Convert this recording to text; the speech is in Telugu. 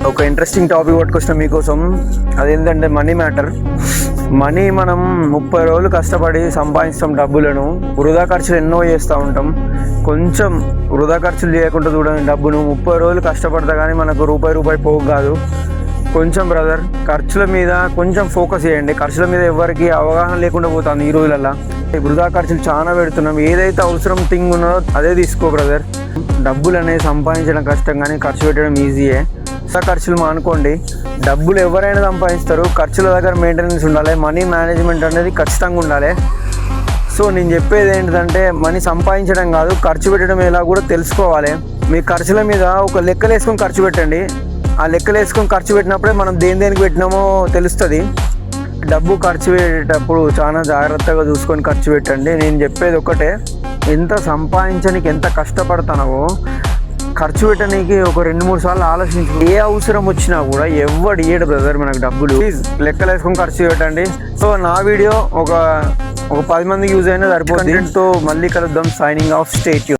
ఒక ఇంట్రెస్టింగ్ టాపిక్ పట్టుకొచ్చిన మీకోసం. అదేంటంటే మనీ మ్యాటర్. మనీ మనం 30 రోజులు కష్టపడి సంపాదిస్తాం డబ్బులను, వృధా ఖర్చులు ఎన్నో చేస్తూ ఉంటాం. కొంచెం వృధా ఖర్చులు చేయకుండా చూడండి, డబ్బును 30 రోజులు కష్టపడతా కానీ మనకు రూపాయి పోగు కాదు. కొంచెం బ్రదర్ ఖర్చుల మీద కొంచెం ఫోకస్ చేయండి. ఖర్చుల మీద ఎవరికి అవగాహన లేకుండా పోతుంది ఈ రోజులల్లో. వృధా ఖర్చులు చాలా పెడుతున్నాం. ఏదైతే అవసరం థింగ్ ఉన్నదో అదే తీసుకో బ్రదర్. డబ్బులు అనేది సంపాదించడం కష్టం కానీ ఖర్చు పెట్టడం ఈజీయే. ఖర్చులు మానుకోండి. డబ్బులు ఎవరైనా సంపాదిస్తారు, ఖర్చుల దగ్గర మెయింటెనెన్స్ ఉండాలి. మనీ మేనేజ్మెంట్ అనేది ఖచ్చితంగా ఉండాలి. సో నేను చెప్పేది ఏంటంటే మనీ సంపాదించడం కాదు, ఖర్చు పెట్టడం ఎలా కూడా తెలుసుకోవాలి. మీ ఖర్చుల మీద ఒక లెక్కలు వేసుకొని ఖర్చు పెట్టండి. ఆ లెక్కలు వేసుకొని ఖర్చు పెట్టినప్పుడే మనం దేనికి పెట్టినామో తెలుస్తుంది. డబ్బు ఖర్చు పెట్టేటప్పుడు చాలా జాగ్రత్తగా చూసుకొని ఖర్చు పెట్టండి. నేను చెప్పేది ఒకటే, ఎంత సంపాదించడానికి ఎంత కష్టపడతానో ఖర్చు పెట్టడానికి ఒక 2-3 సార్లు ఆలోచించు. ఏ అవసరం వచ్చినా కూడా ఎవడు ఇయ్యడు బ్రదర్ మనకు డబ్బులు. ప్లీజ్ లెక్కలు వేసుకొని ఖర్చు పెట్టండి. సో నా వీడియో ఒక 10 మందికి యూజ్ అయినా సరిపోతుంది. మళ్ళీ కలుద్దాం. Signing off, stay tune.